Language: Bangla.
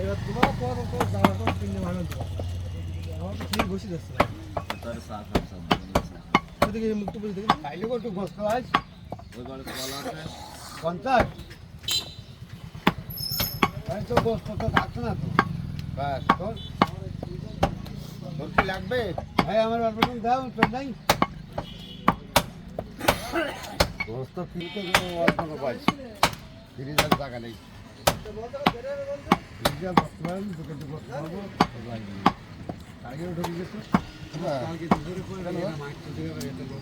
এবার তোমার পর যাওয়ার পর তিনটে ভালো দেবো আমার তো ঠিক বসে যাচ্ছে না তার সাথ সব ওদিকে মুক্ত বসে দেখি খাইলে একটু গোস্ত আজ ওই বাড়ি বলা আছে 50 ভাই তো গোস্ত তো থাকছে না তো বাস তোর কি লাগবে ভাই আমার অল্প দাও তো নাই গোস্ত কিনতে অল্প পাইছি ফ্রিজের জায়গা নেই ফ্রিজে বর্তমান তোকে তো গোস্ত খাবো কালকে উঠে গেছো কালকে দুপুরে করে মাছ তো দিকে